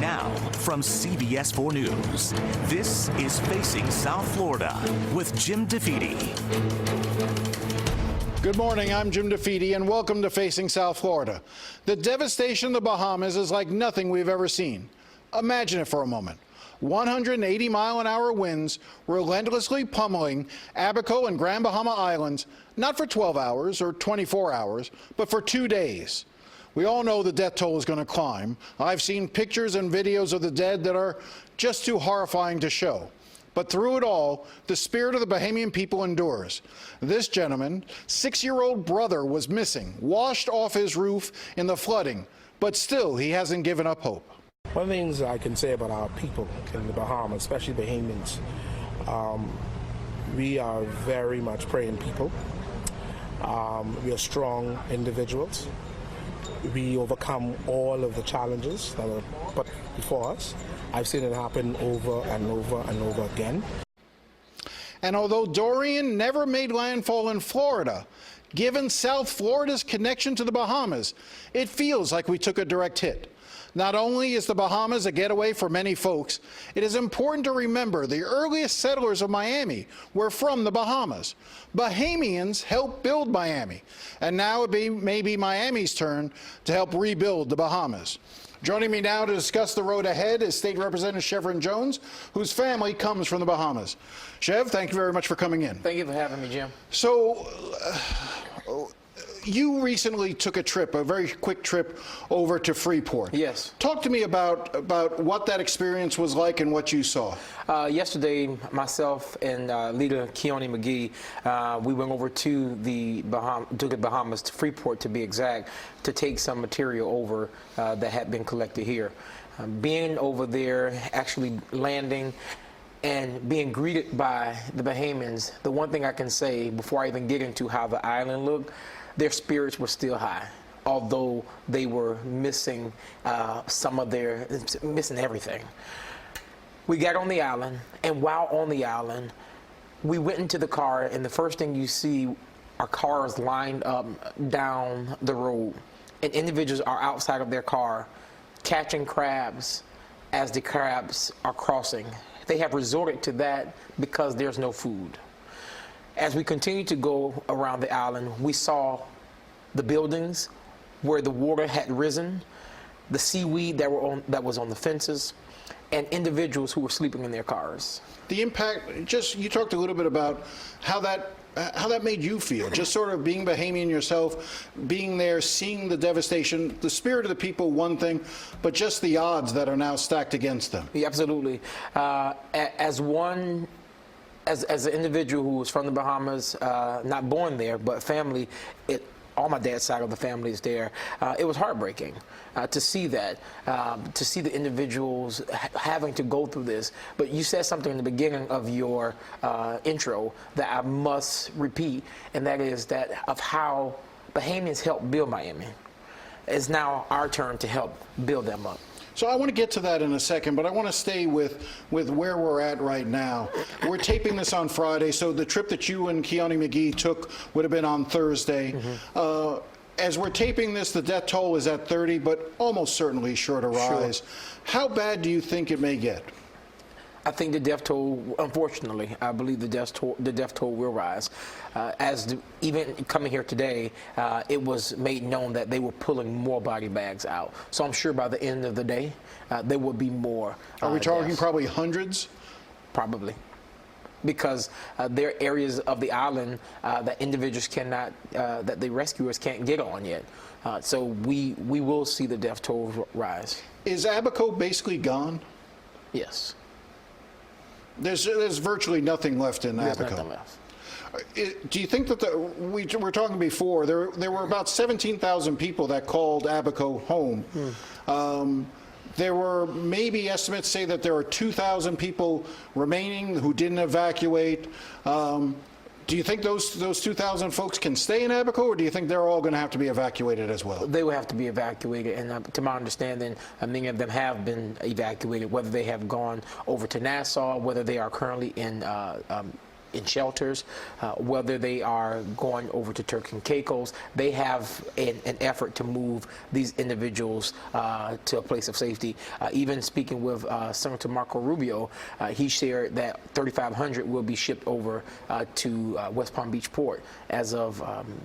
Now, from CBS 4 News, this is Facing South Florida with Jim DeFede. Good morning, I'm Jim DeFede, and welcome to Facing South Florida. The devastation in the Bahamas is like nothing we've ever seen. Imagine it for a moment. 180-mile-an-hour winds relentlessly pummeling Abaco and Grand Bahama Islands, not for 12 hours or 24 hours, but for 2 days. We all know the death toll is going to climb. I've seen pictures and videos of the dead that are just too horrifying to show. But through it all, the spirit of the Bahamian people endures. This gentleman, 6-year-old brother, was missing, washed off his roof in the flooding, but still he hasn't given up hope. One of the things I can say about our people in the Bahamas, especially Bahamians, we are very much praying people. We are strong individuals. We overcome all of the challenges that are put before us. I've seen it happen over and over and over again. And although Dorian never made landfall in Florida, given South Florida's connection to the Bahamas, it feels like we took a direct hit. Not only is the Bahamas a getaway for many folks, it is important to remember the earliest settlers of Miami were from the Bahamas. Bahamians helped build Miami, and now it may be Miami's turn to help rebuild the Bahamas. Joining me now to discuss the road ahead is State Representative Shevrin Jones, whose family comes from the Bahamas. Chev, thank you very much for coming in. Thank you for having me, Jim. So, you recently took a trip, a very quick trip over to Freeport. Yes. Talk to me about what that experience was like and what you saw. Yesterday, myself and Leader Keone McGee, we went over to the Bahamas, to Freeport to be exact, to take some material over that had been collected here. Being over there, actually landing, and being greeted by the Bahamians, the one thing I can say before I even get into how the island looked, their spirits were still high, although they were missing missing everything. We got on the island, and while on the island, we went into the car, and the first thing you see are cars lined up down the road, and individuals are outside of their car catching crabs as the crabs are crossing. They have resorted to that because there's no food. As we continued to go around the island, we saw the buildings where the water had risen, the seaweed that was on the fences, and individuals who were sleeping in their cars. The impact, You talked a little bit about how that made you feel, just sort of being Bahamian yourself, being there, seeing the devastation, the spirit of the people, one thing, but just the odds that are now stacked against them. Yeah, absolutely. As an individual who was from the Bahamas, not born there, but family, all my dad's side of the family is there. It was heartbreaking to see that, to see the individuals having to go through this. But you said something in the beginning of your intro that I must repeat, and that is that of how Bahamians helped build Miami. It's now our turn to help build them up. So I want to get to that in a second, but I want to stay with where we're at right now. We're taping this on Friday, so the trip that you and Keone McGee took would have been on Thursday. Mm-hmm. As we're taping this, the death toll is at 30, but almost certainly sure to rise. Sure. How bad do you think it may get? I think the death toll, unfortunately, I believe the death toll will rise. Even coming here today, it was made known that they were pulling more body bags out. So I'm sure by the end of the day, there will be more. Are we talking deaths. Probably hundreds? Probably. Because there are areas of the island that individuals cannot, that the rescuers can't get on yet. So we will see the death toll rise. Is Abaco basically gone? Yes. There's virtually nothing left in Abaco. There's nothing left. Do you think that we were talking before, there were about 17,000 people that called Abaco home. There were maybe estimates say that there are 2,000 people remaining who didn't evacuate. Do you think those 2,000 folks can stay in Abaco, or do you think they're all going to have to be evacuated as well? They will have to be evacuated, and to my understanding, many of them have been evacuated, whether they have gone over to Nassau, whether they are currently in in shelters, whether they are going over to Turks and Caicos. They have an effort to move these individuals to a place of safety. Even speaking with Senator Marco Rubio, he shared that 3,500 will be shipped over to West Palm Beach Port as of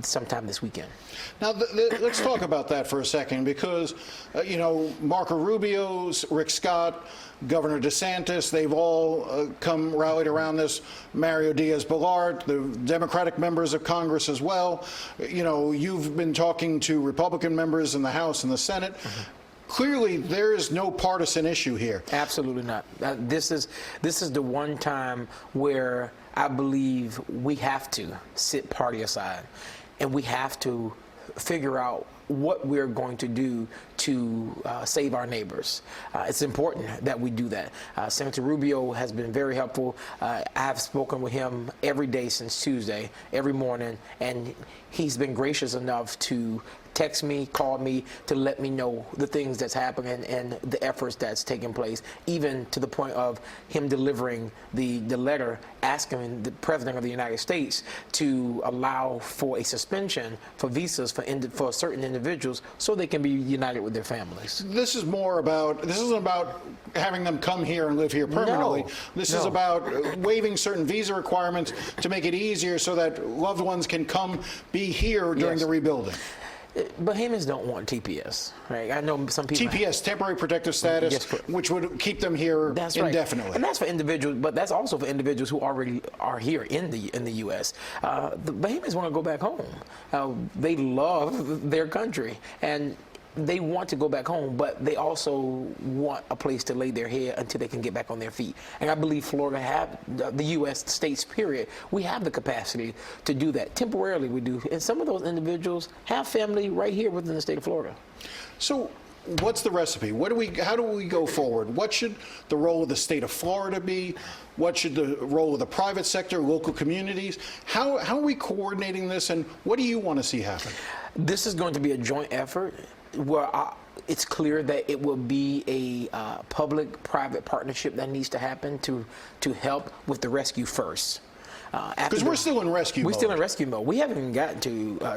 sometime this weekend. Now, let's talk about that for a second, because, you know, Marco Rubio, Rick Scott, Governor DeSantis, they've all come rallied around this. Mario Diaz-Balart, the Democratic members of Congress as well. You know, you've been talking to Republican members in the House and the Senate. Clearly, there is no partisan issue here. Absolutely not. This is the one time where I believe we have to sit party aside, and we have to figure out what we're going to do to save our neighbors. It's important that we do that. Senator Rubio has been very helpful. I have spoken with him every day since Tuesday, every morning, and he's been gracious enough to text me, call me, to let me know the things that's happening and the efforts that's taking place, even to the point of him delivering the letter asking the President of the United States to allow for a suspension for visas for certain individuals so they can be united with their families. This isn't about having them come here and live here permanently. No, this is about waiving certain visa requirements to make it easier so that loved ones can come be here during the rebuilding. Bahamians don't want TPS, right? I know some people. TPS, temporary protective status, yes, which would keep them here indefinitely. Right. And that's for individuals, but that's also for individuals who already are here in the U.S. The Bahamians want to go back home. They love their country, and they want to go back home, but they also want a place to lay their head until they can get back on their feet. And I believe Florida the U.S. states, period, we have the capacity to do that. Temporarily, we do. And some of those individuals have family right here within the state of Florida. So what's the recipe? How do we go forward? What should the role of the state of Florida be? What should the role of the private sector, local communities? How are we coordinating this, and what do you want to see happen? This is going to be a joint effort where it's clear that it will be a public-private partnership that needs to happen to help with the rescue first. Because we're still in rescue mode. We're still in rescue mode. We haven't even gotten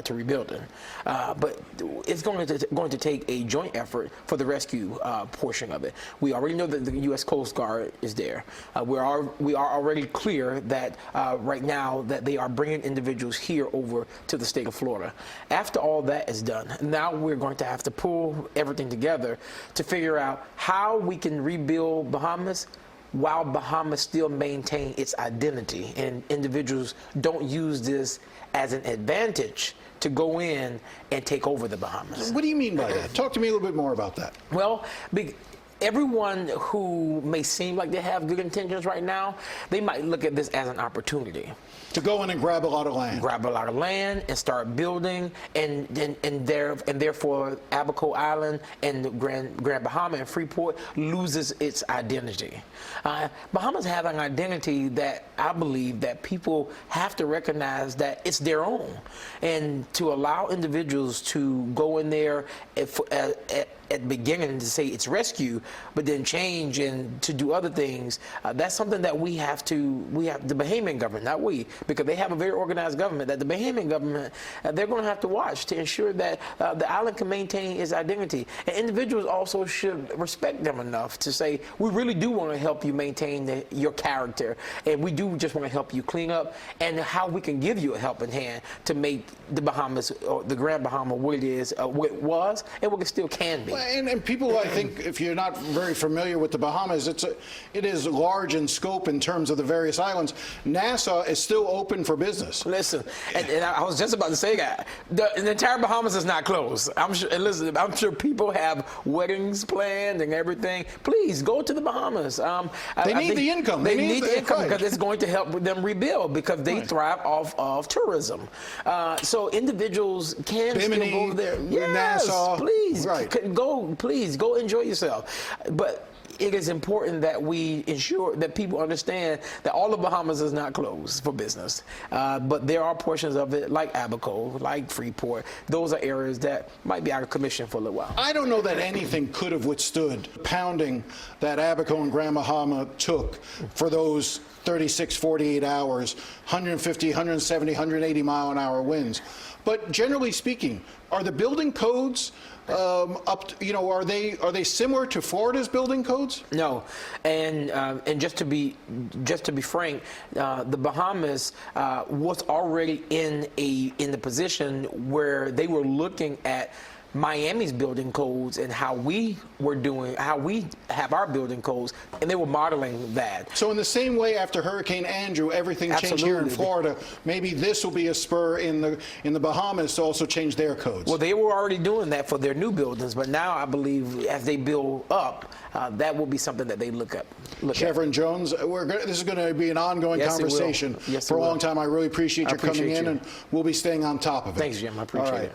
to rebuilding, but it's going to take a joint effort for the rescue portion of it. We already know that the U.S. Coast Guard is there. We are already clear that right now that they are bringing individuals here over to the state of Florida. After all that is done, now we're going to have to pull everything together to figure out how we can rebuild Bahamas while Bahamas still maintain its identity, and individuals don't use this as an advantage to go in and take over the Bahamas. What do you mean by that? Talk to me a little bit more about that. Well, everyone who may seem like they have good intentions right now, they might look at this as an opportunity. To go in and grab a lot of land. Grab a lot of land and start building, and therefore Abaco Island and Grand Bahama and Freeport loses its identity. Bahamas have an identity that I believe that people have to recognize that it's their own, and to allow individuals to go in there at the beginning to say it's rescue, but then change and to do other things, that's something that we have the Bahamian government, not we, because they have a very organized government, that the Bahamian government, they're going to have to watch to ensure that the island can maintain its identity. And individuals also should respect them enough to say, we really do want to help you maintain your character, and we do just want to help you clean up, and how we can give you a helping hand to make the Bahamas, or the Grand Bahama, what it is, what it was, and what it still can be. And people, I think, if you're not very familiar with the Bahamas, it is large in scope in terms of the various islands. Nassau is still open for business. Listen, and I was just about to say that the entire Bahamas is not closed. I'm sure. And listen, I'm sure people have weddings planned and everything. Please go to the Bahamas. They need the income. They need the income because it's going to help them rebuild, because they thrive off of tourism. So individuals can Bimini, still go over there. Yes, Nassau, please right. go. Please go enjoy yourself. But it is important that we ensure that people understand that all of Bahamas is not closed for business, but there are portions of it, like Abaco, like Freeport. Those are areas that might be out of commission for a little while. I don't know that anything could have withstood pounding that Abaco and Grand Bahama took for those 36, 48 hours, 150, 170, 180 mile an hour winds. But generally speaking, are the building codes are they similar to Florida's building codes? No, and just to be frank, the Bahamas was already in the position where they were looking at Miami's building codes and how we have our building codes, and they were modeling that. So in the same way, after Hurricane Andrew, everything changed here in Florida. Maybe this will be a spur in the Bahamas to also change their codes. Well, they were already doing that for their new buildings, but now I believe as they build up, that will be something that they look at. Shevrin Jones, this is going to be an ongoing conversation for a long time. I really appreciate your coming in, and we'll be staying on top of it. Thanks, Jim. I appreciate it.